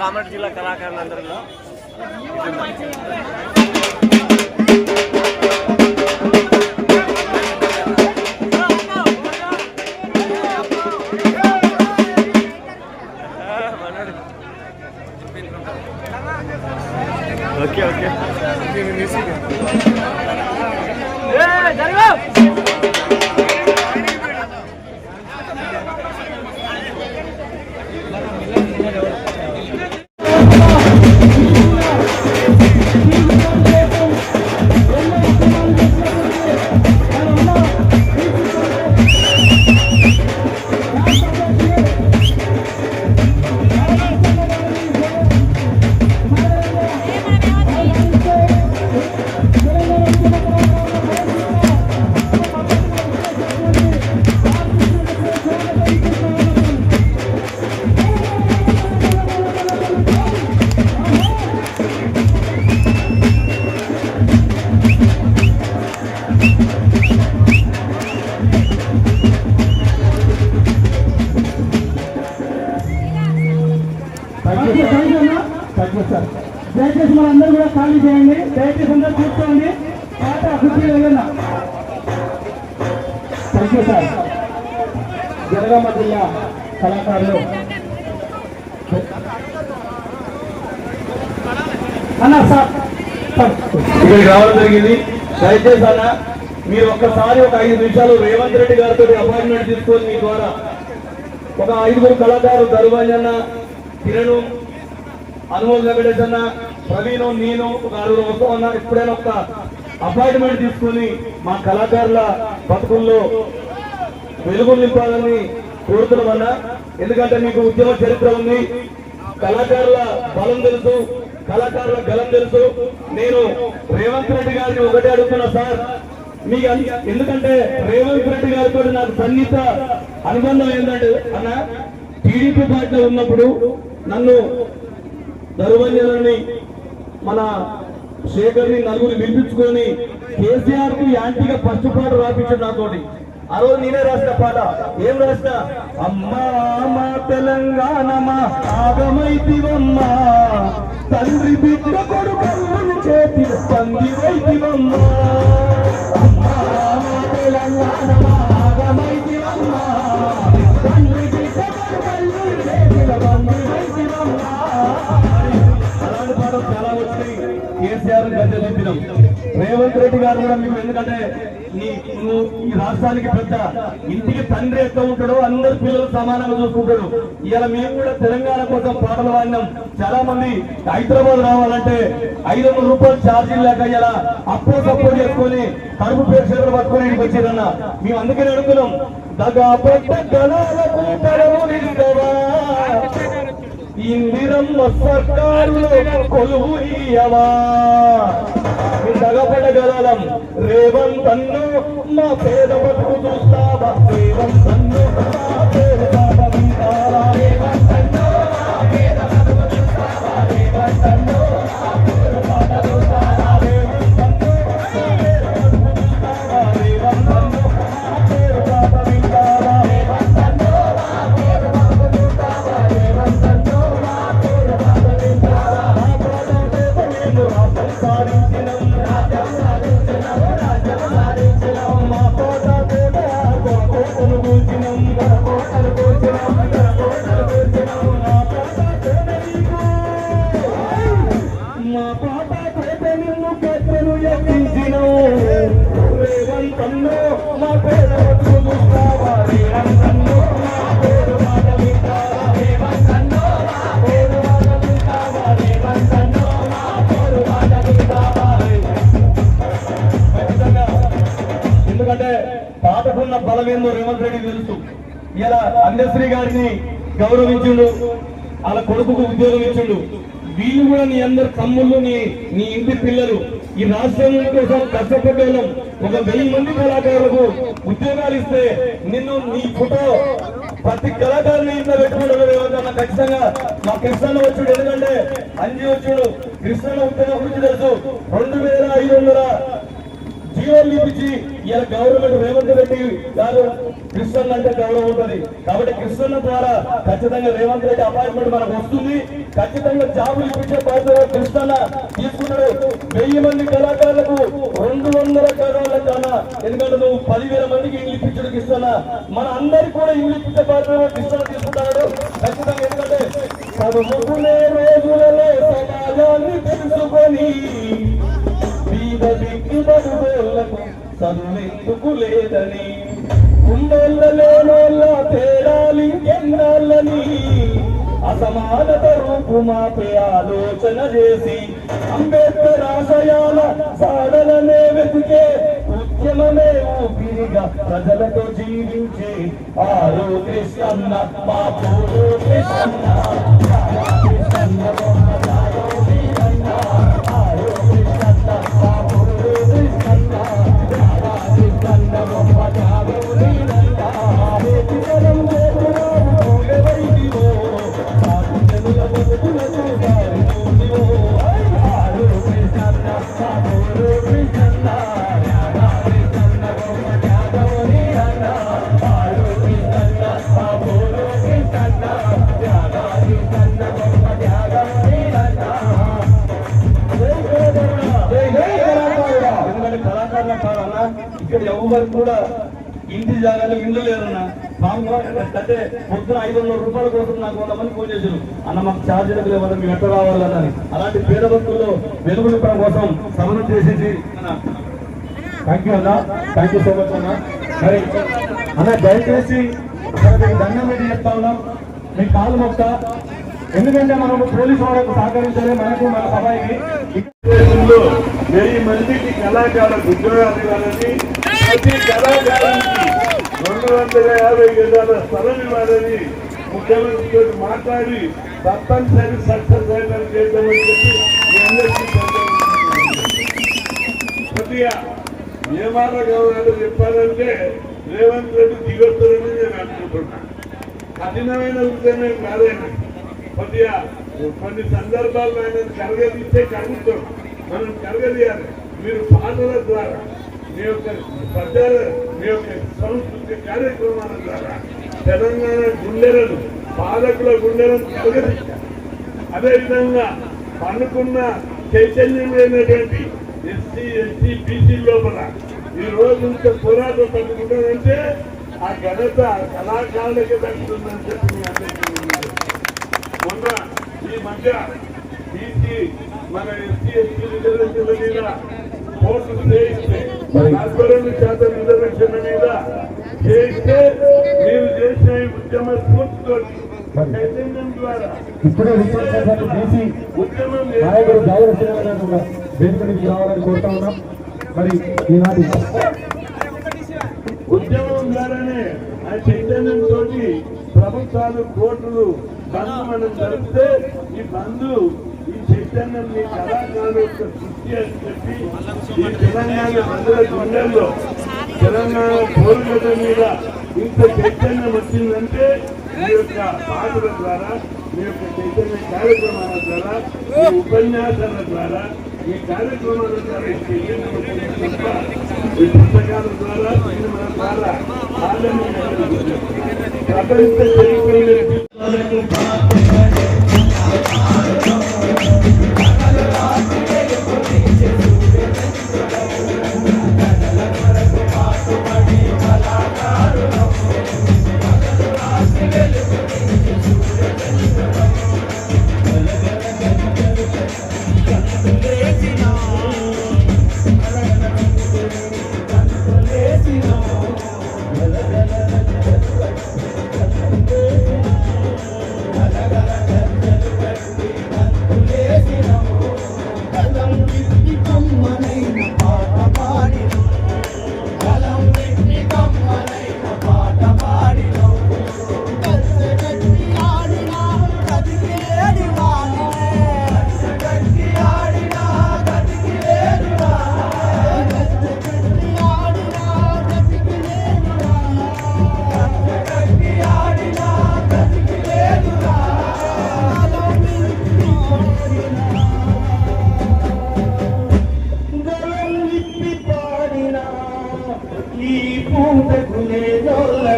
కామారెడ్డి జిల్లా కళాకారులందరిలో okay okay దయచేసి మనందరూ కూడా ఖాళీ చేయండి. దయచేసి అందరూ కూర్చోండి. పాట అభివృద్ధి వెళ్ళిన థ్యాంక్ యూ సార్. జనగామ జిల్లా కళాకారులు అన్న సార్ ఇక్కడికి రావడం జరిగింది. దయచేసి అన్న మీరు ఒక్కసారి ఒక 5 నిమిషాలు రేవంత్ రెడ్డి గారితో అపాయింట్మెంట్ తీసుకొని మీ ద్వారా ఒక 5 కళాకారులు దరువాజన్న, కిరణ్, అనుమోద్ వెంకటేష్ అన్న, ప్రవీణ్, నేను ఒక 6 వస్తాం అన్న. ఎప్పుడైనా ఒక అపాయింట్మెంట్ తీసుకుని మా కళాకారుల బతుకుల్లో వెలుగులు నింపాలని కోరుతున్నామన్నా. ఎందుకంటే మీకు ఉద్యమ చరిత్ర ఉంది, కళాకారుల బలం తెలుసు, కళాకారుల గలం తెలుసు. నేను రేవంత్ రెడ్డి గారిని ఒకటే అడుగుతున్నా సార్, మీకు ఎందుకంటే రేవంత్ రెడ్డి గారితో నాకు సన్నిహిత అనుబంధం ఏంటంటే అన్న, టీడీపీ పార్టీలో ఉన్నప్పుడు నన్ను దరువంజనని మన శేఖర్ని నలుగురు పిలిపించుకొని కేసీఆర్ కు యాంటీగా ఫస్ట్ పాట రాపించాడు నాతోటి. ఆ రోజు నేనే రాసిన పాట. ఏం రాసిన? అమ్మా మా తెలంగాణ మా ఆగమైతివమ్మా, తండ్రి బిడ్డ కొడుకు చేతి పంది వైతివమ్మా, అమ్మా మా తెలంగాణ మా ఆగమైతివమ్మా, తండ్రి బిడ్డ కొడుకు చేతి పంది వైతివమ్మా. అలాంటి పాటలు చాలా వచ్చినాయి. కేసీఆర్ గద్దెదింపినాం. రేవంత్ రెడ్డి గారు కూడా మీకు, ఎందుకంటే ఈ రాష్ట్రానికి పెద్ద, ఇంటికి తండ్రి ఎట్లా ఉంటాడో అందరు పిల్లలు సమానంగా చూసుకుంటాడు. ఇలా మేము కూడా తెలంగాణ కోసం పాటలు పాడినాం. చాలా మంది హైదరాబాద్ రావాలంటే 500 రూపాయలు ఛార్జీలు లేక ఇలా అప్పో సపోర్ట్ చేసుకొని కడుపు పేరు పట్టుకొని ఇంటికి వచ్చేదన్న. మేము అందుకని అడుగుతున్నాం, దగా పెద్ద గణాలకు పడవా ఇందిరమ్మ సర్కారులో కొలువు ఇయ్యవా, దగపడగలం రేవంత్ అన్ను మా పేద బతుకు చూస్తావా, రేవంత్ అన్ను మా పేద బతుకు చూస్తావా, రేవంత్ అన్ను మా పేద బతుకు చూస్తావా, రేవంత్ అన్ను మా పేద బతుకు చూస్తావా, రేవంత్ అన్ను మా పేద బతుకు చూస్తావా, రేవంత్ అన్ను మా పేద బతుకు చూస్తావా, రేవంత్ అన్ను మా పేద బతుకు చూస్తావా, రేవంత్ అన్ను మా పేద బతుకు చూస్తావా. మా పాటలతో మేము రాష్ట్రం సాధించినం, రాజ్యం సాధించినం, రాజ్యం సాధించినం. మా పాటతో కోటలు కూర్చినం, కోటలు కూర్చినం, కోటలు కూర్చినం. మా పాటతో నీకు, మా పాటతో నిన్ను కట్టెలు ఎక్కించినం. రేవంత్ అన్ను మా పేద బతుకు చూస్తావా, రేవంత్ అన్ను మా పేద మాట వింటావా, రేవంత్ అన్ను మా పేద మాట వింటావా, రేవంత్ అన్ను మా పేద మాట వింటావా. ఎందుకంటే పాటకున్న బలం ఏందో రేవంత్ రెడ్డి తెలుసు. ఇలా అందశ్రీ గారిని గౌరవించుండు, వాళ్ళ కొడుకుకు ఉద్యోగం ఇచ్చిండు. వీళ్ళు కూడా నీ అందరు తమ్ముళ్ళు, నీ ఇంటి పిల్లలు. ఈ రాష్ట్రం కోసం కష్టపడ్డాం. ఒక 1000 మంది కళాకారులకు ఉద్యోగాలు ఇస్తే నిన్ను, నీ ఫోటో ప్రతి కళాకారుని ఇంట్లో పెట్టుకుంటారు రేవంత్ అన్న. ఖచ్చితంగా మా కృష్ణన్న వచ్చాడు, ఎందుకంటే అంజి వచ్చాడు. కృష్ణన్న ఉద్యోగం గురించి తెలుసు. 2500 జీవోలు ఇప్పించి ఇలా గవర్నమెంట్ రేవంత్ రెడ్డి గారు కృష్ణన్న అంటే గౌరవం ఉంటుంది. కాబట్టి కృష్ణన్న ద్వారా ఖచ్చితంగా రేవంత్ రెడ్డి అపాయింట్మెంట్ మనకు వస్తుంది. ఖచ్చితంగా జాబులు ఇప్పించే బాధ్యత కృష్ణన్న తీసుకున్నాడు. 1000 మంది కళాకారులకు 200 కళల కన్నా, ఎందుకంటే నువ్వు 10,000 మందికి ఇల్లు ఇప్పించడు కృష్ణన్న. మన అందరికి కూడా ఇల్లు ఇప్పించే బాధ్యత కృష్ణన్న తీసుకుంటాడు ఖచ్చితంగా. ఎందుకంటే చదువుకునే రోజులలో సమాజాన్ని తెలుసుకొని చదువెందుకు లేదని, ఉండోళ్ళ లేనోళ్ళ తేడాలి ఎన్నాళ్ళని అసమానత రూపుమాపే ఆలోచన చేసి అంబేద్కర్ ఆశయాల సాధననే వెతికే ఉద్యమమే ఊపిరిగా ప్రజలతో జీవించే ఆరో కృష్ణన్న మా పూరో కృష్ణన్న. ఇక్కడ ఎవరు కూడా ఇంటి జాగాలో ఇండ్లు లేదన్నా. అంటే పొద్దున 500 రూపాయల కోసం నాకు 100 మంది ఫోన్ చేశారు, అన్న మాకు ఛార్జీలకు లేవన్నా, మేము ఎట్లా రావాలని. అలాంటి పేద భక్తుల్లో వెలుగు నింపడం కోసం సభను చేసేసి థ్యాంక్ యూ అన్న, థ్యాంక్ యూ సో మచ్ అన్న. మరి అన్న దయచేసి దండం పెట్టి చెప్తా ఉన్నాం, మీ కాలు మొక్క. ఎందుకంటే మనం పోలీసు వాళ్ళకు సహకరించాలి, మనకు మన సభకి 1000 మందికి కళాకారులకు ఉద్యోగాలు ఇవ్వాలని, ప్రతి కళాకారానికి 250 గజాల స్థలం ఇవ్వాలని ముఖ్యమంత్రితో మాట్లాడి తప్పనిసరి సక్సెస్ అయ్యేలా చేద్దామని చెప్పి మీ అందరికీ కొద్దిగా నియమాల గౌరవాలు చెప్పాలంటే రేవంత్ రెడ్డి దిగొస్తారని నేను అనుకుంటున్నాను. కఠినమైన ఉద్యమం కాదండి. కొద్దిగా కొన్ని సందర్భాల్లో ఆయన కరగదీస్తే కలుగుతాం, మనం కరగదీయాలి. మీరు పాటల ద్వారా, మీ యొక్క ప్రచార, మీ యొక్క సంస్కృతి కార్యక్రమాల ద్వారా తెలంగాణ గుండెలను, పాలకుల గుండెలను కరగదీయాలి. అదేవిధంగా పనుకున్న చైతన్యం లేనటువంటి ఎస్సీ, ఎస్టీ, బీసీ లోపల ఈ రోజు ఇంత పోరాటం పట్టుకుంటానంటే ఆ ఘనత కళాకారులకే దక్కుతుందని చెప్పి మీ అందరికీ మొన్న ఈ మధ్య బీసీ మన ఎస్సీ, ఎస్టీ రిజర్వేషన్ల మీద కోర్టు చేయిస్తే 42% రిజర్వేషన్ల మీద చేయిస్తే మీరు చేసిన ఈ ఉద్యమ స్ఫూర్తితో చైతన్యం ద్వారా ఇప్పుడే బీసీ ఉద్యమం నాయకుడు జాగ్రత్త వేదిక నుంచి రావాలని కోరుతా ఉన్నాం. మరి ఈనాటి ఉద్యమం ద్వారానే ఆ చైతన్యంతో ప్రభుత్వాలు, కోర్టులు బంధు మనం జరిపితే ఈ బంధు, ఈ చైతన్యం మీ కళాకారుల యొక్క సృష్టి అని చెప్పి ఈ తెలంగాణ ప్రజల గుండెల్లో, తెలంగాణ పోరుగడ్డ మీద ఇంత చైతన్యం వచ్చిందంటే మీ యొక్క పాటల ద్వారా, మీ యొక్క చైతన్య కార్యక్రమాల ద్వారా, మీ ఉపన్యాసాల ద్వారా, ఈ కార్యక్రమాల ద్వారా, ఈ చైతన్యం వచ్చిన తప్ప ఈ పుస్తకాల ద్వారా, సినిమాల ద్వారా ప్రపంచ చరిత్రలో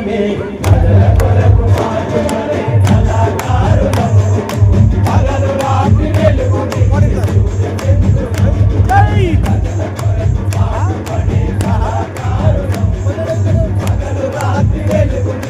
మనమే ప్రజల కొరకు పాటుపడే కళాకారులం పగలు రాత్రి వెలుగుని ప్రజల కొరకు పాటుపడే కళాకారులం పగలు రాత్రి వెలుగుని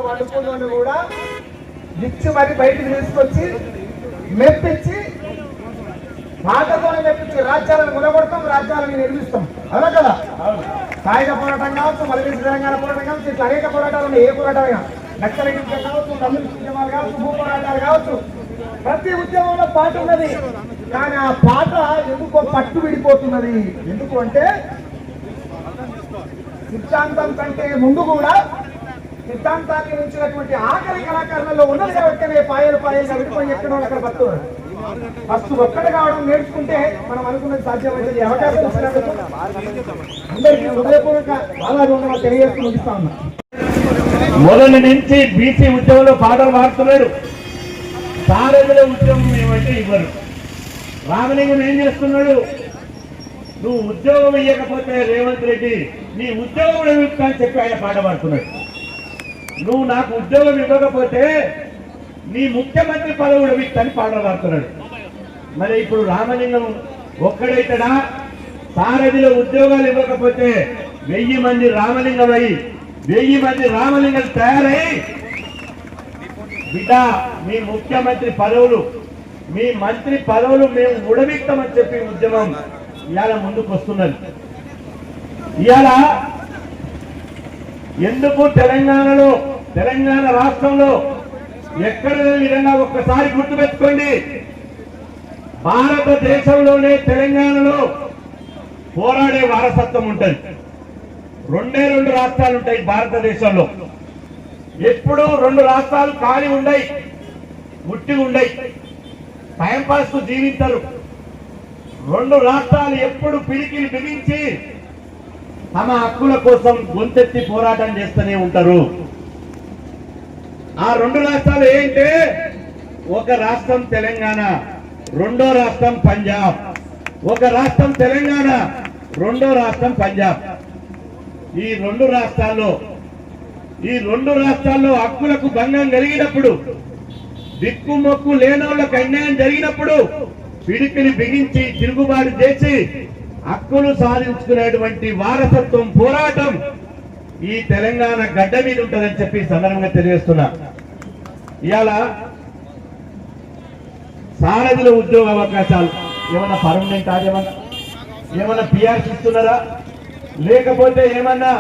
కడుపులో వండుకున్న కూడా ఇచ్చి మరి బయటికి తీసుకొచ్చి మెప్పించి పాటతోనే మెప్పించి రాజ్యాలను మునగొడతాం, రాజ్యాలను నిర్మిస్తాం. అవునా కదా? సాయుధ పోరాటం కావచ్చు, మళ్ళీ తెలంగాణ పోరాటం కావచ్చు, ఇట్లా అనేక పోరాటాలు ఉన్నాయి. ఏ పోరాటమైనా నక్సల్ యుద్ధం కావచ్చు, కమ్యూనిస్ట్ ఉద్యమాలు కావచ్చు, భూ పోరాటాలు కావచ్చు, ప్రతి ఉద్యమంలో పాట ఉన్నది. కానీ ఆ పాట ఎందుకో పట్టు విడిపోతున్నది. ఎందుకు అంటే సిద్ధాంతం కంటే ముందు కూడా సిద్ధాంతాన్ని ఉంచినటువంటి ఆఖరి కళాకారులలో ఉన్నది కాబట్టి పాయలు పాయలుగా విడిపోయి ఎక్కడ అక్కడ బతున్నారు. ఫస్ట్ ఒక్కటి కావడం నేర్చుకుంటే మనం అనుకున్నది సాధ్యమైంది. అవకాశం వచ్చినందుకు అందరికీ హృదయపూర్వక ఆహ్లాదం తెలియజేస్తూ ముగిస్తా ఉన్నా. మొదటి నుంచి బీసీ ఉద్యమంలో పాటలు పాడుతున్నాడు. సారథుల ఉద్యమం ఏమంటే ఇవ్వరు. రామలింగం ఏం చేస్తున్నాడు? నువ్వు ఉద్యోగం ఇవ్వకపోతే రేవంత్ రెడ్డి నీ ఉద్యోగం ఇవ్వక అని చెప్పి ఆయన పాట పాడుతున్నాడు. నువ్వు నాకు ఉద్యోగం ఇవ్వకపోతే నీ ముఖ్యమంత్రి పదవి ఉడవిత్తని పాటలు పాడుతున్నాడు. మరి ఇప్పుడు రామలింగం ఒక్కడైతడా? సారథిలో ఉద్యోగాలు ఇవ్వకపోతే 1000 మంది రామలింగం అయి 1000 మంది రామలింగం తయారై బిడ్డ మీ ముఖ్యమంత్రి పదవులు, మీ మంత్రి పదవులు మేము ఉడవిస్తామని చెప్పి ఉద్యమం ఇవాళ ముందుకు వస్తున్నది. ఇవాళ ఎందుకు తెలంగాణ రాష్ట్రంలో ఎక్కడ లేని విధంగా ఒక్కసారి గుర్తుపెట్టుకోండి. భారతదేశంలోనే తెలంగాణలో పోరాడే వారసత్వం ఉంటుంది. 2 రాష్ట్రాలు ఉంటాయి భారతదేశంలో. ఎప్పుడు 2 రాష్ట్రాలు ఖాళీ ఉండయి, ముట్టి ఉండయి, టైంపాస్ కు జీవించరు. 2 రాష్ట్రాలు ఎప్పుడు పిడికిలు బిగించి తమ హక్కుల కోసం గొంతెత్తి పోరాటం చేస్తూనే ఉంటారు. ఆ 2 రాష్ట్రాలు ఏంటే, ఒక రాష్ట్రం తెలంగాణ, 2వ రాష్ట్రం పంజాబ్. ఒక రాష్ట్రం తెలంగాణ, 2వ రాష్ట్రం పంజాబ్. ఈ 2 రాష్ట్రాల్లో హక్కులకు భంగం కలిగినప్పుడు, దిక్కుమొక్కు లేనోళ్లకు అన్యాయం జరిగినప్పుడు పిడికిలి బిగించి తిరుగుబాటు చేసి హక్కులు సాధించుకునేటువంటి వారసత్వం పోరాటం ఈ తెలంగాణ గడ్డ మీద ఉంటుందని చెప్పి సందర్భంగా తెలియజేస్తున్నా. ఇవాళ సారథుల ఉద్యోగ అవకాశాలు ఏమన్నా పర్మనెంట్ ఏమన్నా పిఆర్సీ ఇస్తున్నారా? లేకపోతే ఏమన్నా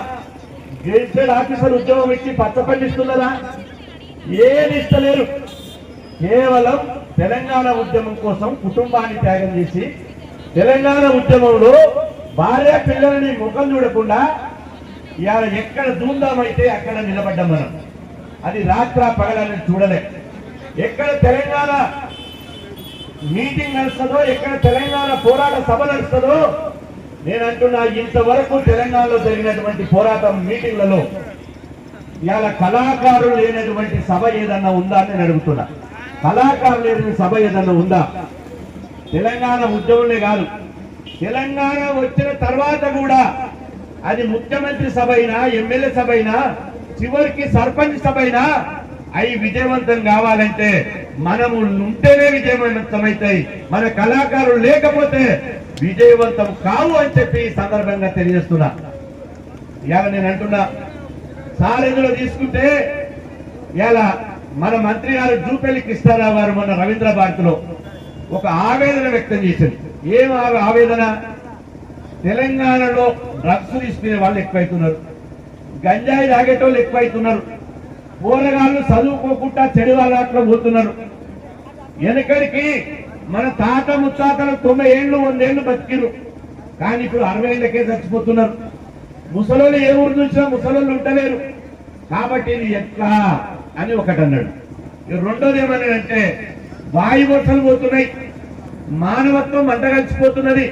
గెజిటెడ్ ఆఫీసర్ ఉద్యోగం ఇచ్చి పచ్చపండిస్తున్నారా? ఏది ఇస్తలేరు. కేవలం తెలంగాణ ఉద్యమం కోసం కుటుంబాన్ని త్యాగం చేసి తెలంగాణ ఉద్యమంలో భార్య పిల్లలని ముఖం చూడకుండా ఇవాళ ఎక్కడ ధూమ్ధామైతే అక్కడ నిలబడ్డాం మనం. అది రాత్ర పగలని చూడలే. ఎక్కడ తెలంగాణ మీటింగ్ నడుస్తుందో, ఎక్కడ తెలంగాణ పోరాట సభ నడుస్తుందో, నేను అంటున్నా ఇంతవరకు తెలంగాణలో జరిగినటువంటి పోరాటం మీటింగ్లలో ఇవాళ కళాకారులు లేనటువంటి సభ ఏదన్నా ఉందా అని నేను అడుగుతున్నా. కళాకారులు లేని సభ ఏదన్నా ఉందా? తెలంగాణ ఉద్యమంలో కాదు, తెలంగాణ వచ్చిన తర్వాత కూడా అది ముఖ్యమంత్రి సభ అయినా, ఎమ్మెల్యే సభ అయినా, చివరికి సర్పంచ్ సభ అయినా అవి విజయవంతం కావాలంటే మనము ఉంటేనే విజయవంతమవుతాయి. మన కళాకారులు లేకపోతే విజయవంతం కావు అని చెప్పి ఈ సందర్భంగా తెలియజేస్తున్నా. ఇవాళ నేను అంటున్నా, సారథిలో తీసుకుంటే ఇవాళ మన మంత్రి గారు జూపల్లి కృష్ణారావు గారు మొన్న రవీంద్ర భారతిలో ఒక ఆవేదన వ్యక్తం చేసింది. ఏం ఆవేదన? తెలంగాణలో డ్రగ్స్ తీసుకునే వాళ్ళు ఎక్కువైతున్నారు, గంజాయి తాగేటోళ్ళు ఎక్కువైతున్నారు, పోరగాళ్ళు చదువుకోకుండా చెడు వాళ్ళట్లో పోతున్నారు. వెనకడికి మన తాత ముత్తాతలు 90 ఏళ్ళు 100 ఏళ్ళు బతికిరు, కానీ ఇప్పుడు 60 ఏళ్ళకే చచ్చిపోతున్నారు. ముసలోళ్ళు ఏ ఊరు చూసినా ముసలోళ్ళు ఉంటలేరు. కాబట్టి ఇది ఎట్లా అని ఒకటి అన్నాడు. రెండోది ఏమన్నాడంటే వాయు వర్షాలు పోతున్నాయి, మానవత్వం మంటగలిసిపోతున్నది.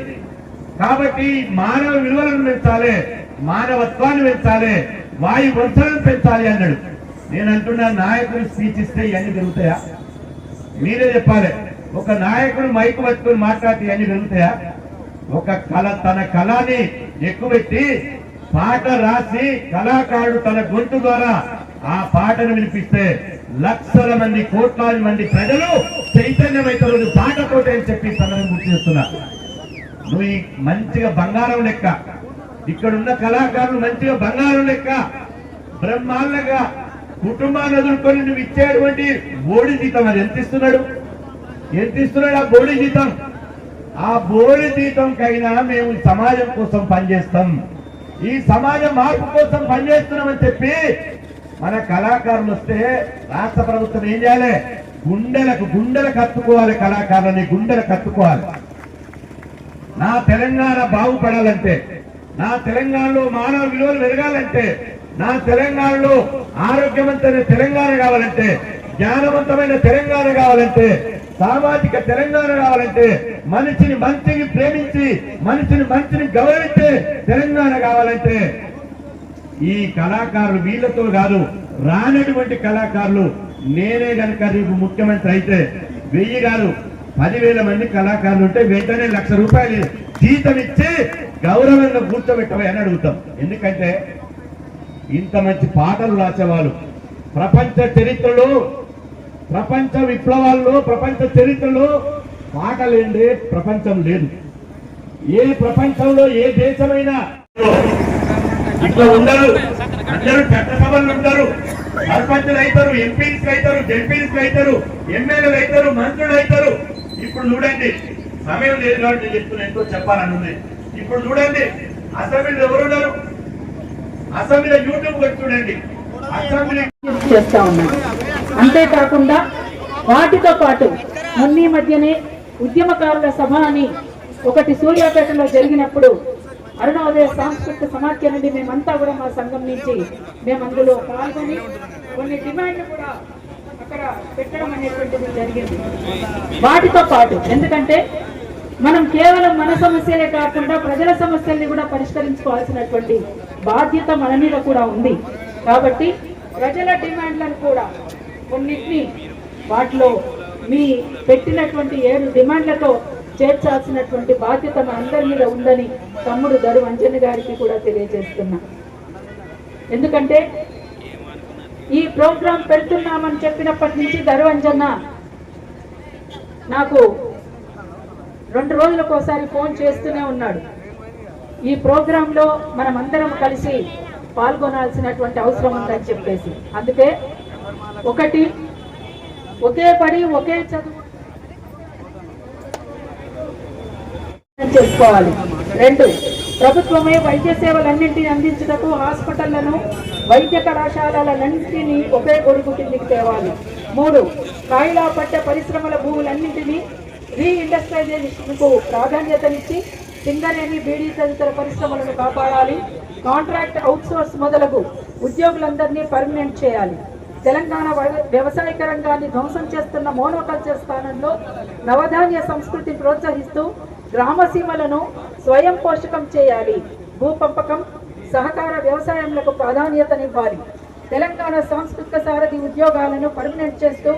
కాబట్టి మానవ విలువలను పెంచాలి, మానవత్వాన్ని పెంచాలి, వాయు వర్షాలను పెంచాలి అన్నాడు. నేను అంటున్నా, నాయకులు స్పీచ్ ఇస్తే ఇవన్నీ జరుగుతాయా? మీరే చెప్పాలి. ఒక నాయకుడు మైకు పట్టుకుని మాట్లాడితే ఇవన్నీ జరుగుతాయా? ఒక తన కళని ఎక్కువెట్టి పాట రాసి కళాకారుడు తన గొంతు ద్వారా ఆ పాటను వినిపిస్తే లక్షల మంది, కోట్లాది మంది ప్రజలు చైతన్యమైతే పాటతోటే అని చెప్పి సందర్భం గుర్తు చేస్తున్నా. నువ్వు మంచిగా బంగారం లెక్క, ఇక్కడున్న కళాకారులు మంచిగా బంగారం లెక్క బ్రహ్మాండంగా కుటుంబాన్ని వదులుకొని నువ్వు ఇచ్చేటువంటి బోడి జీతం అది ఎంత ఇస్తున్నాడు ఆ బోడి జీతం? ఆ బోడి జీతంకైనా మేము సమాజం కోసం పనిచేస్తాం, ఈ సమాజ మార్పు కోసం పనిచేస్తున్నామని చెప్పి మన కళాకారులు వస్తే రాష్ట్ర ప్రభుత్వం ఏం చేయాలి? గుండెలకు కత్తుకోవాలి, కళాకారులని గుండెలకు కత్తుకోవాలి. నా తెలంగాణ బాగుపడాలంటే, నా తెలంగాణలో మానవ విలువలు పెరగాలంటే, నా తెలంగాణలో ఆరోగ్యవంతమైన తెలంగాణ కావాలంటే, జ్ఞానవంతమైన తెలంగాణ కావాలంటే, సామాజిక తెలంగాణ కావాలంటే, మనిషిని ప్రేమించి మనిషిని గౌరవించే తెలంగాణ కావాలంటే ఈ కళాకారులు వీళ్ళతో కాదు, రానటువంటి కళాకారులు నేనే కనుక రేపు ముఖ్యమంత్రి అయితే 1000 కాదు 10,000 మంది కళాకారులు ఉంటే వెంటనే ₹1,00,000 జీతం ఇచ్చి గౌరవంగా కూర్చోబెట్టవా అని అడుగుతాం. ఎందుకంటే ఇంత మంచి పాటలు రాసేవాళ్ళు ప్రపంచ చరిత్రలో, ప్రపంచ విప్లవాల్లో, ప్రపంచ చరిత్రలో పాటలేందే ప్రపంచం లేదు. ఏ ప్రపంచంలో ఏ దేశమైనా ఇట్లా ఉండరు. అందరూ చట్టసభలు ఉంటారు, సర్పంచులు అవుతారు, ఎంపీలు అవుతారు, జడ్పీలు అవుతారు, ఎమ్మెల్యేలు అవుతారు, మంత్రులు అవుతారు. ఇప్పుడు చూడండి, సమయం లేదు కాబట్టి నేను చెప్తున్నా, ఎంతో చెప్పాలని ఉంది. ఇప్పుడు చూడండి అసెంబ్లీలో ఎవరున్నారు? అసెంబ్లీలో యూట్యూబ్ కొట్టి చూడండి, అసెంబ్లీ చేస్తా ఉన్నాడు. అంతేకాకుండా వాటితో పాటు మొన్న మధ్యనే ఉద్యమకారుల సభ అని ఒకటి సూర్యాపేటలో జరిగినప్పుడు అరుణోదయ సాంస్కృతిక సమాఖ్య నుండి మేమంతా కూడా మా సంఘం నుంచి మేము అందులో పాల్గొని కొన్ని డిమాండ్లు కూడా అక్కడ పెట్టడం అనేటువంటిది జరిగింది. వాటితో పాటు ఎందుకంటే మనం కేవలం మన సమస్యలే కాకుండా ప్రజల సమస్యల్ని కూడా పరిష్కరించుకోవాల్సినటువంటి బాధ్యత మన మీద కూడా ఉంది. కాబట్టి ప్రజల డిమాండ్లను కూడా కొన్నిటిని వాటిలో మీ పెట్టినటువంటి 7 డిమాండ్లతో చేర్చాల్సినటువంటి బాధ్యత మన అందరి మీద ఉందని తమ్ముడు దరు అంజన్ గారికి కూడా తెలియజేస్తున్నా. ఎందుకంటే ఈ ప్రోగ్రాం పెడుతున్నామని చెప్పినప్పటి నుంచి దరు అంజన్న నాకు 2 రోజులకు ఒకసారి ఫోన్ చేస్తూనే ఉన్నాడు. ఈ ప్రోగ్రాంలో మనం అందరం కలిసి పాల్గొనాల్సినటువంటి అవసరం ఉందని చెప్పేసి, అందుకే ఒకటి ఒకే పడి ఒకే చదువు చేసుకోవాలి. 2 ప్రభుత్వమే వైద్య సేవలన్నింటినీ అందించుటకు హాస్పిటళ్లను, వైద్య కళాశాలలన్నింటినీ ఒకే గొడుగు కిందికి తేవాలి. 3 కాయిలా పట్ట పరిశ్రమల భూములన్నింటినీ రీఇండస్ట్రియలైజేషన్ కు ప్రాధాన్యతనిచ్చి సింగరేణి, బీడీ తదితర పరిశ్రమలను కాపాడాలి. కాంట్రాక్ట్ అవుట్సోర్స్ మొదలగు ఉద్యోగులందరినీ పర్మనెంట్ చేయాలి. తెలంగాణ వ్యవసాయక రంగాన్ని ధ్వంసం చేస్తున్న మోనోకల్చర్ స్థానంలో నవధాన్య సంస్కృతిని ప్రోత్సహిస్తూ గ్రామసీమలను స్వయం పోషకం చేయాలి. భూ పంపకం, సహకార వ్యవసాయంలకు ప్రాధాన్యతనివ్వాలి. తెలంగాణ సాంస్కృతిక సారథి ఉద్యోగాలను పర్మనెంట్ చేస్తూ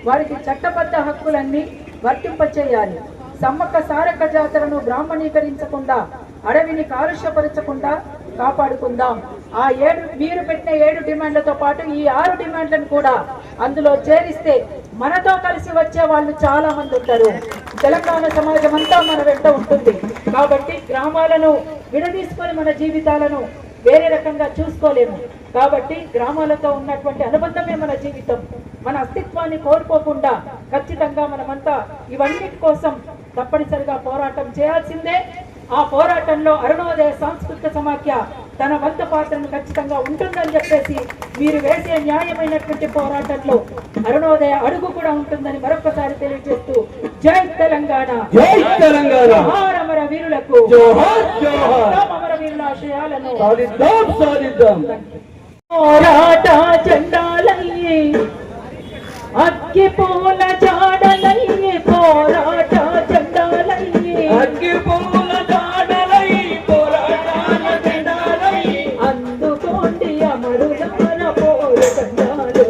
వారికి చట్టబద్ధ హక్కులన్నీ వర్తింపచేయాలి. సమ్మక్క సారక్క జాతరను బ్రాహ్మణీకరించకుండా, అడవిని కాలుష్యపరచకుండా కాపాడుకుందాం. ఆ 7 మీరు పెట్టిన 7 డిమాండ్లతో పాటు ఈ 6 డిమాండ్లను కూడా అందులో చేరిస్తే మనతో కలిసి వచ్చే వాళ్ళు చాలా మంది ఉంటారు. తెలంగాణ సమాజం అంతా మన వెంట ఉంటుంది. కాబట్టి గ్రామాలను విడదీసుకొని మన జీవితాలను వేరే రకంగా చూసుకోలేము. కాబట్టి గ్రామాలతో ఉన్నటువంటి అనుబంధమే మన జీవితం. మన అస్తిత్వాన్ని కోల్పోకుండా ఖచ్చితంగా మనమంతా ఇవన్నిటి కోసం తప్పనిసరిగా పోరాటం చేయాల్సిందే. ఆ పోరాటంలో అరుణోదయ సాంస్కృతిక సమాఖ్య తన వంతు పాత్రను ఖచ్చితంగా ఉంటుందని చెప్పేసి, మీరు వేసే న్యాయమైనటువంటి పోరాటంలో అరుణోదయ అడుగు కూడా ఉంటుందని మరొకసారి తెలియజేస్తూ, జై తెలంగాణ, జై తెలంగాణ, జోహార్ అమర వీరులకు, జోహార్ జోహార్, అమర వీరుల ఆశయాలను సాధిద్దాం సాధిద్దాం. పోరాట జెండాలయ్యే, అగ్గి పూల జాడలయ్యే, పోరాట జెండాలయ్యే, అగ్గి పూల జాడలై పోరాటాల జెండాలై, అందుకోండి అమరులార పోరు జెండాలు,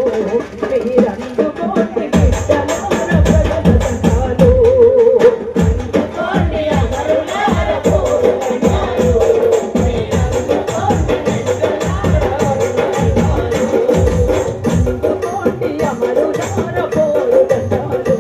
మీరందుకోండి బిడ్డలార ప్రజల జెండాలు, అందుకోండి అమరులార పోరు జెండాలు, మీరందుకోండి బిడ్డలార అందుకోండి అమరులార పోరు జెండాలు.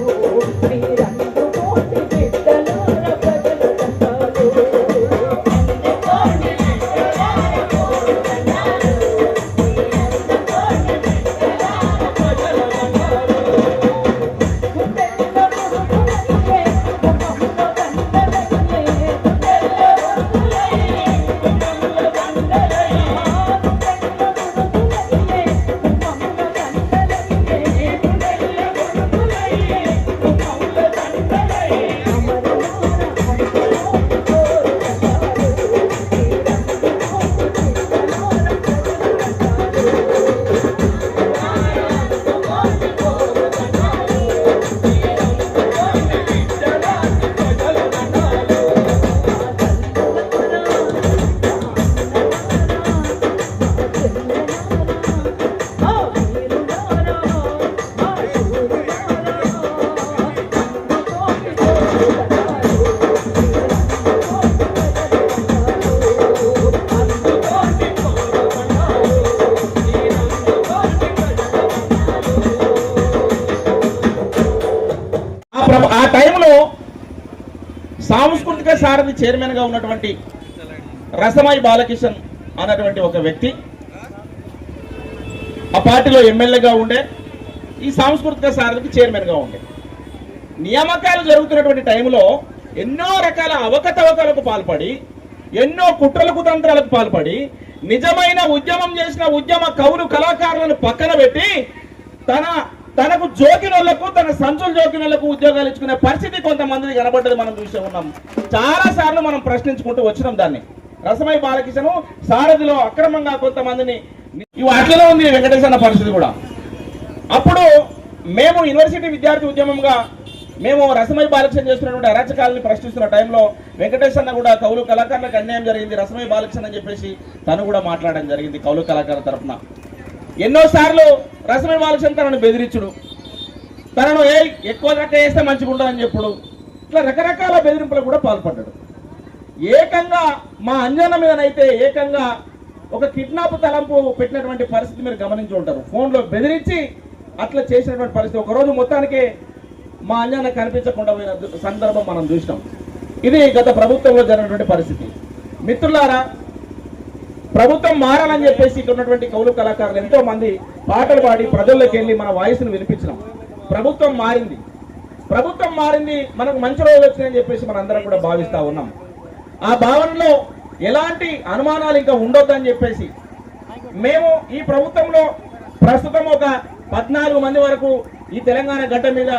సాంస్కృతిక సారథి చైర్మన్ గా ఉన్నటువంటి రసమై బాలకిషన్ అన్నటువంటి ఒక వ్యక్తి ఆ పార్టీలో ఎమ్మెల్యేగా ఉండే, ఈ సాంస్కృతిక సారథికి చైర్మన్ గా ఉండే. నియామకాలు జరుగుతున్నటువంటి టైంలో ఎన్నో రకాల అవకతవకలకు పాల్పడి, ఎన్నో కుట్రల కుతంత్రాలకు పాల్పడి, నిజమైన ఉద్యమం చేసిన ఉద్యమ కవులు కళాకారులను పక్కన పెట్టి తనకు జోకినోళ్లకు, తన సంచులు జోకినోళ్లకు ఉద్యోగాలు ఇచ్చుకునే పరిస్థితి కొంతమంది కనబడ్డది మనం చూసే ఉన్నాం. చాలా సార్లు మనం ప్రశ్నించుకుంటూ వచ్చినాం దాన్ని. రసమై బాలకిషన్ సారథిలో అక్రమంగా కొంతమందిని, ఇవి అట్లనే ఉంది వెంకటేశ్వర పరిస్థితి కూడా. అప్పుడు మేము యూనివర్సిటీ విద్యార్థి ఉద్యమంగా మేము రసమై బాలకిషన్ చేస్తున్నటువంటి అరాచకాలని ప్రశ్నిస్తున్న టైంలో వెంకటేశ్వర కూడా కౌలు కళాకారులకు అన్యాయం జరిగింది, రసమై బాలకిషన్ అని చెప్పేసి తను కూడా మాట్లాడడం జరిగింది కౌలు కళాకారుల తరఫున. ఎన్నోసార్లు రసమై బాలకిషన్ తనను బెదిరించుడు, తనను ఎక్కువ రక్క వేస్తే మంచిగా ఉండదని చెప్పుడు, ఇట్లా రకరకాల బెదిరింపులకు కూడా పాల్పడ్డాడు. ఏకంగా మా అంజన మీదనైతే ఏకంగా ఒక కిడ్నాప్ తలంపు పెట్టినటువంటి పరిస్థితి మీరు గమనించి ఉంటారు. ఫోన్లో బెదిరించి అట్లా చేసినటువంటి పరిస్థితి. ఒకరోజు మొత్తానికి మా అంజన కనిపించకుండా పోయిన సందర్భం మనం చూసినాం. ఇది గత ప్రభుత్వంలో జరిగినటువంటి పరిస్థితి. మిత్రులారా, ప్రభుత్వం మారాలని చెప్పేసి ఇక్కడ ఉన్నటువంటి కౌలు కళాకారులు ఎంతో మంది పాటలు పాడి ప్రజల్లోకి వెళ్ళి మన వాయిస్ను వినిపించినాం. ప్రభుత్వం మారింది, ప్రభుత్వం మారింది, మనకు మంచి రోజులు వచ్చినాయని చెప్పేసి మనం అందరం కూడా భావిస్తా ఉన్నాం. ఆ భావనలో ఎలాంటి అనుమానాలు ఇంకా ఉండొద్దని చెప్పేసి మేము ఈ ప్రభుత్వంలో ప్రస్తుతం ఒక 14 మంది వరకు ఈ తెలంగాణ గడ్డ మీద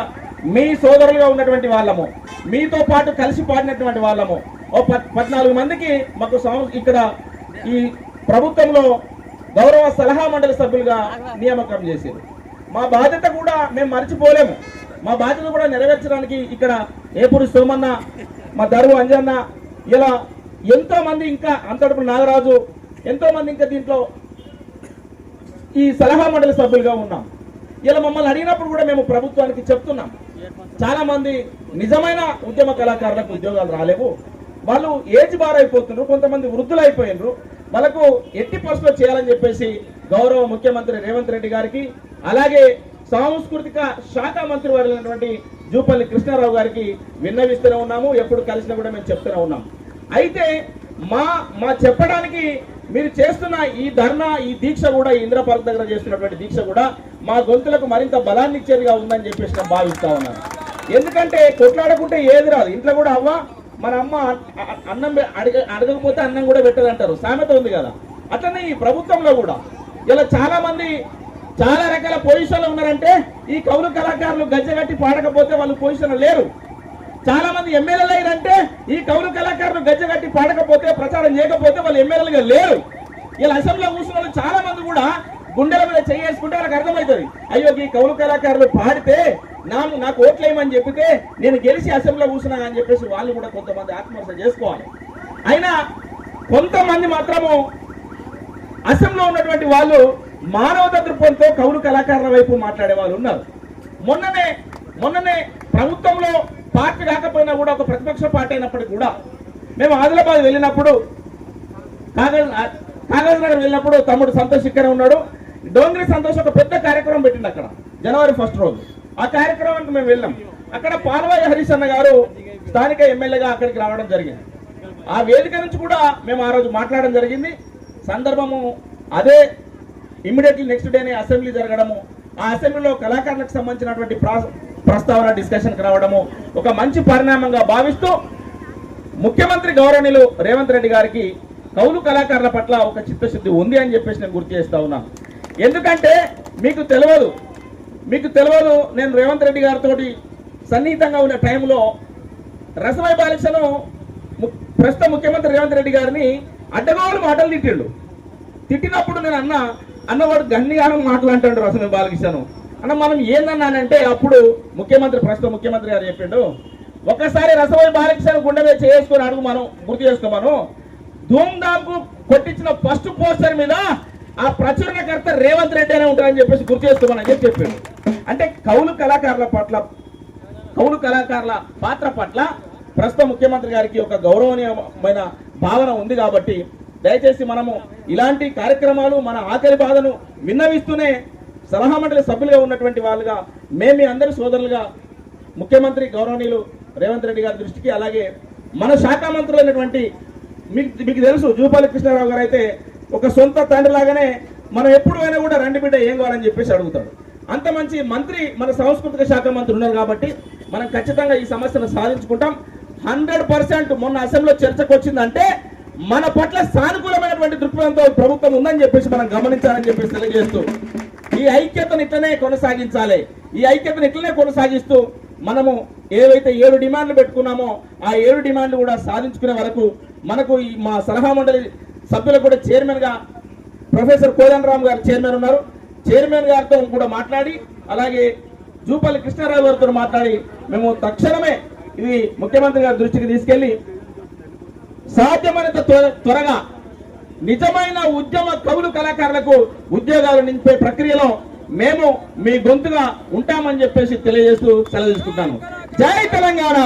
మీ సోదరులుగా ఉన్నటువంటి వాళ్ళము, మీతో పాటు కలిసి పాడినటువంటి వాళ్ళము, ఓ 14 మందికి మాకు ఇక్కడ ఈ ప్రభుత్వంలో గౌరవ సలహా మండలి సభ్యులుగా నియామకం చేశారు. మా బాధ్యత కూడా మేము మర్చిపోలేము. మా బాధ్యత కూడా నెరవేర్చడానికి ఇక్కడ ఏపూరి సోమన్న, మా దరువు అంజన్న, ఇలా ఎంతో మంది, ఇంకా అంతటపు నాగరాజు, ఎంతో మంది ఇంకా దీంట్లో ఈ సలహా మండలి సభ్యులుగా ఉన్నాం. ఇలా మమ్మల్ని అడిగినప్పుడు కూడా మేము ప్రభుత్వానికి చెప్తున్నాం, చాలా మంది నిజమైన ఉద్యమ కళాకారులకు ఉద్యోగాలు రాలేవు, వాళ్ళు ఏజ్ బార్ అయిపోతున్నారు, కొంతమంది వృద్ధులు అయిపోయినారు, వాళ్ళకు ఎట్టి పరిస్థితుల్లో చేయాలని చెప్పేసి గౌరవ ముఖ్యమంత్రి రేవంత్ రెడ్డి గారికి, అలాగే సాంస్కృతిక శాఖ మంత్రి వారైనటువంటి జూపల్లి కృష్ణారావు గారికి విన్నవిస్తూనే ఉన్నాము. ఎప్పుడు కలిసినా కూడా మేము చెప్తూనే ఉన్నాం. అయితే మా చెప్పడానికి మీరు చేస్తున్న ఈ ధర్నా, ఈ దీక్ష కూడా, ఈ ఇంద్రపార్క్ దగ్గర చేస్తున్నటువంటి దీక్ష కూడా మా గొంతులకు మరింత బలాన్ని ఇచ్చేదిగా ఉందని చెప్పేసి నేను భావిస్తా ఉన్నాను. ఎందుకంటే కొట్లాడకుంటే ఏది రాదు. ఇంట్లో కూడా అవ్వ, మన అమ్మ అన్నం అడగకపోతే అన్నం కూడా పెట్టదంటారు, సామెత ఉంది కదా. అట్లనే ఈ ప్రభుత్వంలో కూడా ఇలా చాలా మంది చాలా రకాల పొజిషన్లు ఉన్నారంటే ఈ కౌలు కళాకారులు గజ్జగట్టి పాడకపోతే వాళ్ళు పొజిషన్లు లేరు. చాలా మంది ఎమ్మెల్యేలు అయ్యారంటే ఈ కౌలు కళాకారులు గజ్జగట్టి పాడకపోతే, ప్రచారం చేయకపోతే వాళ్ళు ఎమ్మెల్యేలుగా లేరు. ఇలా అసెంబ్లీలో కూర్చున్న వాళ్ళు చాలా మంది కూడా గుండెల మీద చేసుకుంటే వాళ్ళకి అర్థమవుతుంది, అయ్యో ఈ కౌలు కళాకారులు పాడితే నాకు ఓట్లేయమని చెప్పితే నేను గెలిచి అసెంబ్లీలో కూర్చున్నా అని చెప్పేసి వాళ్ళు కూడా కొంతమంది ఆత్మహత్య చేసుకోవాలి. అయినా కొంతమంది మాత్రము అసెంబ్లీలో ఉన్నటువంటి వాళ్ళు మానవతా దృక్పథంతో కౌలు కళాకారుల వైపు మాట్లాడే వాళ్ళు ఉన్నారు. మొన్ననే ప్రభుత్వంలో పార్టీ కాకపోయినా కూడా ఒక ప్రతిపక్ష పార్టీ అయినప్పటికీ కూడా మేము ఆదిలాబాద్ వెళ్ళినప్పుడు, కాగజ్ నగర్ వెళ్ళినప్పుడు తమ్ముడు సంతోష్ ఇక్కడ ఉన్నాడు. డోంగ్రీ సంతోష్ ఒక పెద్ద కార్యక్రమం పెట్టింది అక్కడ జనవరి 1 రోజు. ఆ కార్యక్రమానికి మేము వెళ్ళాం. అక్కడ పాల్వాయి హరీష్ అన్న గారు స్థానిక ఎమ్మెల్యేగా అక్కడికి రావడం జరిగింది. ఆ వేదిక నుంచి కూడా మేము ఆ రోజు మాట్లాడడం జరిగింది. సందర్భము అదే, ఇమ్మీడియట్లీ నెక్స్ట్ డేనే అసెంబ్లీ జరగడము, ఆ అసెంబ్లీలో కళాకారులకు సంబంధించినటువంటి ప్రస్తావన డిస్కషన్కి రావడము ఒక మంచి పరిణామంగా భావిస్తూ ముఖ్యమంత్రి గౌరవనీయులు రేవంత్ రెడ్డి గారికి కౌలు కళాకారుల పట్ల ఒక చిత్తశుద్ధి ఉంది అని చెప్పేసి నేను గుర్తు చేస్తా ఉన్నాను. ఎందుకంటే మీకు తెలియదు నేను రేవంత్ రెడ్డి గారితో సన్నిహితంగా ఉన్న టైంలో రసమై బాలకిషన్ ప్రస్తుత ముఖ్యమంత్రి రేవంత్ రెడ్డి గారిని అడ్డగోలు మాటలు తిట్టినప్పుడు నేను అన్నవాడు గన్నిగానం మాట్లాంటాడు రసమై బాలకిషన్ అన్న. మనం ఏందన్నానంటే అప్పుడు ప్రస్తుత ముఖ్యమంత్రి గారు చెప్పిండు, ఒక్కసారి రసమై బాలకిషన్ గుండె చేసుకొని అడుగు, మనం గుర్తు చేసుకోమను, ధూమ్ధామ్కు కొట్టించిన ఫస్ట్ పోస్టర్ మీద ఆ ప్రచురణకర్త రేవంత్ రెడ్డి అనే ఉంటారని చెప్పేసి గుర్తు చేసుకోమని చెప్పాడు. అంటే కౌలు కళాకారుల పాత్ర పట్ల ప్రస్తుత ముఖ్యమంత్రి గారికి ఒక గౌరవనీయమైన భావన ఉంది. కాబట్టి దయచేసి మనము ఇలాంటి కార్యక్రమాలు, మన ఆఖరి బాధను విన్నవిస్తూనే సలహా మండలి సభ్యులుగా ఉన్నటువంటి వాళ్ళుగా మేము మీ అందరి సోదరులుగా ముఖ్యమంత్రి గౌరవనీయులు రేవంత్ రెడ్డి గారి దృష్టికి, అలాగే మన శాఖ మంత్రులైనటువంటి మీకు తెలుసు జూపల్లి కృష్ణారావు గారు అయితే ఒక సొంత తండ్రి లాగానే మనం ఎప్పుడు అయినా కూడా రండి బిడ్డ ఏం కావాలని చెప్పేసి అడుగుతాడు. అంత మంచి మంత్రి మన సాంస్కృతిక శాఖ మంత్రి ఉన్నారు కాబట్టి మనం ఖచ్చితంగా ఈ సమస్యను సాధించుకుంటాం. 100% మొన్న అసెంబ్లీలో చర్చకు వచ్చిందంటే మన పట్ల సానుకూలమైనటువంటి దృక్పథంతో ప్రభుత్వం ఉందని చెప్పేసి మనం గమనించాలని చెప్పేసి తెలియజేస్తూ ఈ ఐక్యతను ఇట్లనే కొనసాగించాలి. ఈ ఐక్యతను ఇట్లనే కొనసాగిస్తూ మనము ఏవైతే 7 డిమాండ్లు పెట్టుకున్నామో ఆ 7 డిమాండ్లు కూడా సాధించుకునే వరకు మనకు ఈ మా సలహా మండలి సభ్యులకు కూడా చైర్మన్ గా ప్రొఫెసర్ కోదండరామ్ గారు చైర్మన్ ఉన్నారు. చైర్మన్ గారితో కూడా మాట్లాడి అలాగే జూపల్లి కృష్ణారావు గారితో మాట్లాడి మేము తక్షణమే ఇది ముఖ్యమంత్రి గారి దృష్టికి తీసుకెళ్లి సాధ్యమైనంత త్వరగా నిజమైన ఉద్యమ కవులు కళాకారులకు ఉద్యోగాలు నింపే ప్రక్రియలో మేము మీ గొంతుగా ఉంటామని చెప్పేసి తెలియజేస్తూ సెలవు తీసుకుంటాను. జై తెలంగాణ,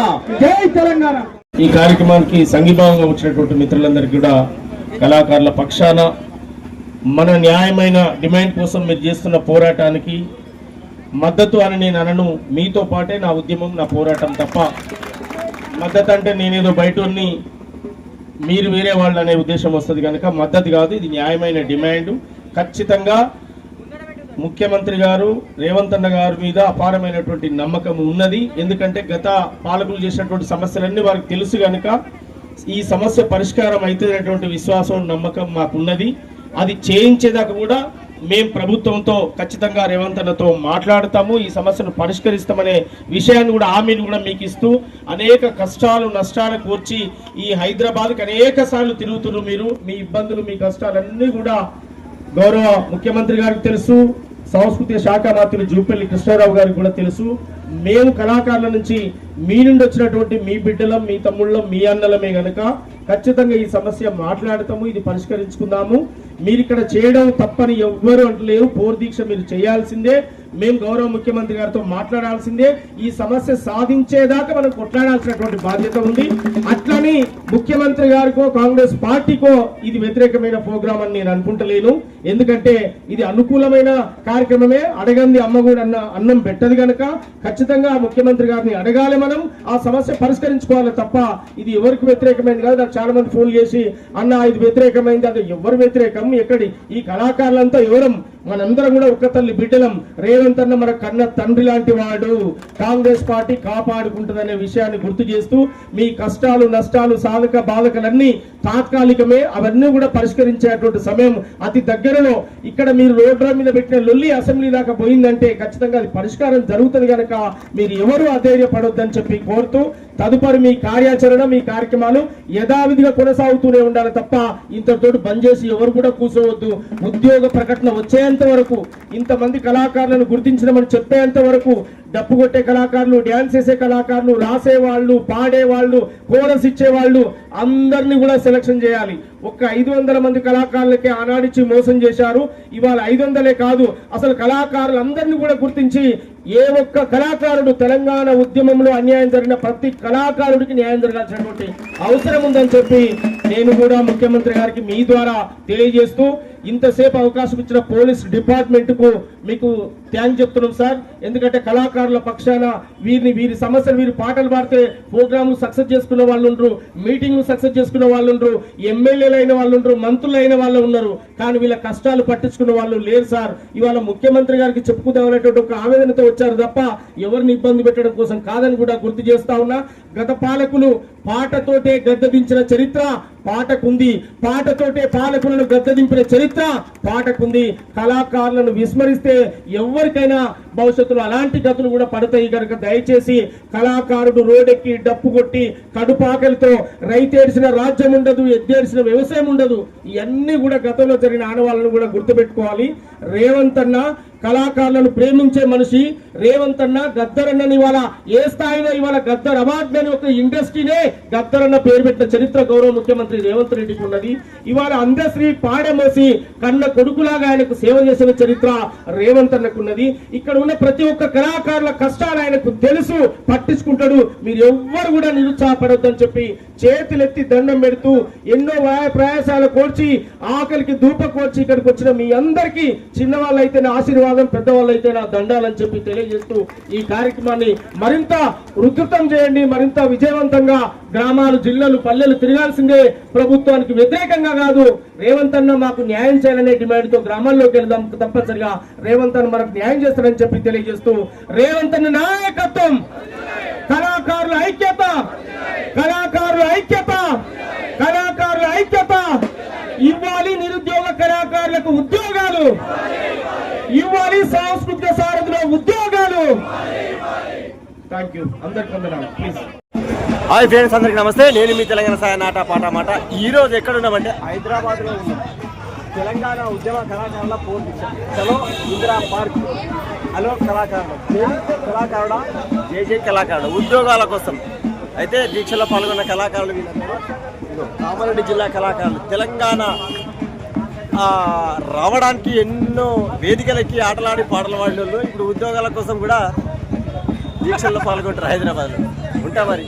జై తెలంగాణ. ఈ కార్యక్రమానికి సంఘీభావంగా వచ్చినటువంటి మిత్రులందరికీ కూడా కళాకారుల పక్షాన మన న్యాయమైన డిమాండ్ కోసం మీరు చేస్తున్న పోరాటానికి మద్దతు అని నేను అనను. మీతో పాటే నా ఉద్యమం, నా పోరాటం తప్ప మద్దతు అంటే నేనేదో బయటని మీరు వేరే వాళ్ళు అనే ఉద్దేశం వస్తుంది కనుక మద్దతు కాదు. ఇది న్యాయమైన డిమాండ్. ఖచ్చితంగా ముఖ్యమంత్రి గారు రేవంత్ అన్న గారి మీద అపారమైనటువంటి నమ్మకం ఉన్నది. ఎందుకంటే గత పాలకులు చేసినటువంటి సమస్యలన్నీ వారికి తెలుసు కనుక ఈ సమస్య పరిష్కారం అవుతున్నటువంటి విశ్వాసం, నమ్మకం మాకున్నది. అది చేయించేదాకా కూడా మేము ప్రభుత్వంతో ఖచ్చితంగా రేవంత్ అన్నతో మాట్లాడతాము, ఈ సమస్యను పరిష్కరిస్తామనే విషయాన్ని కూడా హామీని కూడా మీకు ఇస్తూ అనేక కష్టాలు నష్టాలు కూర్చి ఈ హైదరాబాద్కి అనేక సార్లు తిరుగుతున్నారు మీరు. మీ ఇబ్బందులు మీ కష్టాలన్నీ కూడా గౌరవ ముఖ్యమంత్రి గారికి తెలుసు, సంస్కృతి శాఖ మంత్రి జూపల్లి కృష్ణారావు గారికి కూడా తెలుసు. మేము కళాకారుల నుంచి మీ నుండి వచ్చినటువంటి మీ బిడ్డలం, మీ తమ్ముళ్ళం, మీ అన్నలమే గనక ఖచ్చితంగా ఈ సమస్య మాట్లాడతాము, ఇది పరిష్కరించుకుందాము. మీరు ఇక్కడ చేయడం తప్పని ఎవ్వరు అంటలేరు. పోర్ దీక్ష మీరు చేయాల్సిందే. మేము గౌరవ ముఖ్యమంత్రి గారితో మాట్లాడాల్సిందే. ఈ సమస్య సాధించేదాకా మనం కొట్లాడాల్సినటువంటి బాధ్యత ఉంది. అట్లని ముఖ్యమంత్రి గారికో కాంగ్రెస్ పార్టీకో ఇది వ్యతిరేకమైన ప్రోగ్రామ్ అని నేను అనుకుంటలేను. ఎందుకంటే ఇది అనుకూలమైన కార్యక్రమమే. అడగంది అమ్మ కూడా అన్నం పెట్టదు కనుక ఖచ్చితంగా ముఖ్యమంత్రి గారిని అడగాలి. మనం ఆ సమస్య పరిష్కరించుకోవాలి తప్ప ఇది ఎవరికి వ్యతిరేకమైంది కాదు. నాకు చాలా మంది ఫోన్ చేసి అన్న ఇది వ్యతిరేకమైంది, అది ఎవరు వ్యతిరేకం, ఎక్కడి ఈ కళాకారులంతా ఎవరం, మనందరం కూడా ఒక్క తల్లి బిడ్డలం. రేవంత్ అన్న మన కన్న తండ్రి లాంటి వాడు. కాంగ్రెస్ పార్టీ కాపాడుకుంటుందనే విషయాన్ని గుర్తు చేస్తూ మీ కష్టాలు నష్టాలు సాధక బాధకలన్నీ తాత్కాలికమే, అవన్నీ కూడా పరిష్కరించేటువంటి సమయం అతి దగ్గరలో. ఇక్కడ మీరు రోడ్ల మీద పెట్టిన లొల్లి అసెంబ్లీ దాకా పోయిందంటే ఖచ్చితంగా అది పరిష్కారం జరుగుతుంది కనుక మీరు ఎవరు అధైర్యపడొద్దని చెప్పి కోరుతూ తదుపరి మీ కార్యాచరణ మీ కార్యక్రమాలు యథావిధిగా కొనసాగుతూనే ఉండాలి తప్ప ఇంతతో బంద్ చేసి ఎవరు కూడా కూర్చోవద్దు. ఉద్యోగ ప్రకటన వచ్చేంత వరకు, ఇంతమంది కళాకారులను గుర్తించడమని చెప్పేంత వరకు డప్పు కొట్టే కళాకారులు, డ్యాన్స్ చేసే కళాకారులు, రాసేవాళ్ళు, పాడేవాళ్ళు, కోరస్ ఇచ్చేవాళ్ళు అందరినీ కూడా సెలక్షన్ చేయాలి. ఒక్క 500 మంది కళాకారులకే ఆనాడిచ్చి మోసం చేశారు. ఇవాళ 500 కాదు, అసలు కళాకారులందరినీ కూడా గుర్తించి ఏ ఒక్క కళాకారుడు తెలంగాణ ఉద్యమంలో అన్యాయం జరిగిన ప్రతి కళాకారుడికి న్యాయం జరగాల్సినటువంటి అవసరం ఉందని చెప్పి నేను కూడా ముఖ్యమంత్రి గారికి మీ ద్వారా తెలియజేస్తూ ఇంతసేపు అవకాశం ఇచ్చిన పోలీస్ డిపార్ట్మెంట్ కు మీకు థ్యాంక్ చెప్తున్నాం సార్. ఎందుకంటే కళాకారుల పక్షాన వీరి సమస్యలు, వీరి పాటలు పాడితే ప్రోగ్రాంలు సక్సెస్ చేసుకున్న వాళ్ళు ఉండరు, మీటింగ్లు సక్సెస్ చేసుకున్న వాళ్ళు ఉండరు, ఎమ్మెల్యేలు అయిన వాళ్ళు ఉండరు, మంత్రులు అయిన వాళ్ళు ఉన్నారు. కానీ వీళ్ళ కష్టాలు పట్టించుకున్న వాళ్ళు లేరు సార్. ఇవాళ ముఖ్యమంత్రి గారికి చెప్పుకుందామనేటువంటి ఒక ఆవేదనతో వచ్చారు తప్ప ఎవరిని ఇబ్బంది పెట్టడం కోసం కాదని కూడా గుర్తు చేస్తా ఉన్నా. గత పాలకులు పాటతోటే గద్దెదించిన చరిత్ర పాటకుంది, పాటతోటే పాలకులను గద్దెదింపిన చరిత్ర పాటకుంది. కళాకారులను విస్మరిస్తే ఎవరికైనా భవిష్యత్తులో అలాంటి గతులు కూడా పడతాయి కనుక దయచేసి కళాకారుడు రోడ్డెక్కి డప్పు కొట్టి కడుపాకలితో రైతేడిసిన రాజ్యం ఉండదు, ఎద్దేడిసిన వ్యవసాయం ఉండదు. ఇవన్నీ కూడా గతంలో జరిగిన ఆనవాళ్ళను కూడా గుర్తుపెట్టుకోవాలి. రేవంత్ అన్న కళాకారులను ప్రేమించే మనిషి. రేవంత్ అన్న గద్దరన్నని ఇవాళ ఏ స్థాయిలో ఇవాళ గద్దర్ అవార్డు అని ఒక ఇండస్ట్రీనే గద్దరన్న పేరు పెట్టిన చరిత్ర గౌరవ ముఖ్యమంత్రి రేవంత్ రెడ్డికి ఉన్నది. ఇవాళ అందశ్రీ పాడమోసి కన్న కొడుకులాగా ఆయనకు సేవ చేసిన చరిత్ర రేవంత్ అన్నకున్నది. ఇక్కడ ఉన్న ప్రతి ఒక్క కళాకారుల కష్టాలు ఆయనకు తెలుసు, పట్టించుకుంటాడు. మీరు ఎవ్వరు కూడా నిరుత్సాహపడొద్దని చెప్పి చేతులెత్తి దండం పెడుతూ ఎన్నో ప్రయాసాలు కోర్చి ఆకలికి ధూప కోర్చి ఇక్కడికి వచ్చిన మీ అందరికీ చిన్నవాళ్ళైతే ఆశీర్వాదం ధన్యవాదం, పెద్దవాళ్ళు అయితే నా దండాలని చెప్పి తెలియజేస్తూ ఈ కార్యక్రమాన్ని మరింత ఉధృతం చేయండి. మరింత విజయవంతంగా గ్రామాలు, జిల్లాలు, పల్లెలు తిరగాల్సిందే. ప్రభుత్వానికి వ్యతిరేకంగా కాదు, రేవంత్ అన్న మాకు న్యాయం చేయాలనే డిమాండ్ తో గ్రామాల్లోకి వెళ్దాం. తప్పనిసరిగా రేవంత్ అన్న మనకు న్యాయం చేస్తారని చెప్పి తెలియజేస్తూ రేవంత్ అన్న నాయకత్వం, కళాకారుల ఐక్యత, కళాకారుల ఐక్యత, కళాకారుల ఐక్యత ఇవ్వాలి. నిరుద్యోగ కళాకారులకు ఉద్యోగాలు ఇవ్వాలి. సాంస్కృతిక సారథిలో ఉద్యోగాలు. Thank you. అందరికీ వందనాలు. ప్లీజ్. హాయ్ ఫ్రెండ్స్, అందరికీ నమస్తే. నేను మీ తెలంగాణ సాయ నాట పాట మాట. ఈరోజు ఎక్కడున్నామంటే హైదరాబాద్లో ఉన్నాం. తెలంగాణ ఉద్యమ కళాకారుల పోటీ చలో ఇందిరా పార్క్. హలో కళాకారుడు, కళాకారుడా, జై జై కళాకారుడు. ఉద్యోగాల కోసం అయితే దీక్షలో పాల్గొన్న కళాకారులు వీళ్ళందరూ కామారెడ్డి జిల్లా కళాకారులు. తెలంగాణ రావడానికి ఎన్నో వేదికలకి ఆటలాడి పాటలు పాడిన వాళ్ళు ఇప్పుడు ఉద్యోగాల కోసం కూడా దీక్షల్లో పాల్గొంటారు హైదరాబాద్లో. ఉంటా మరి.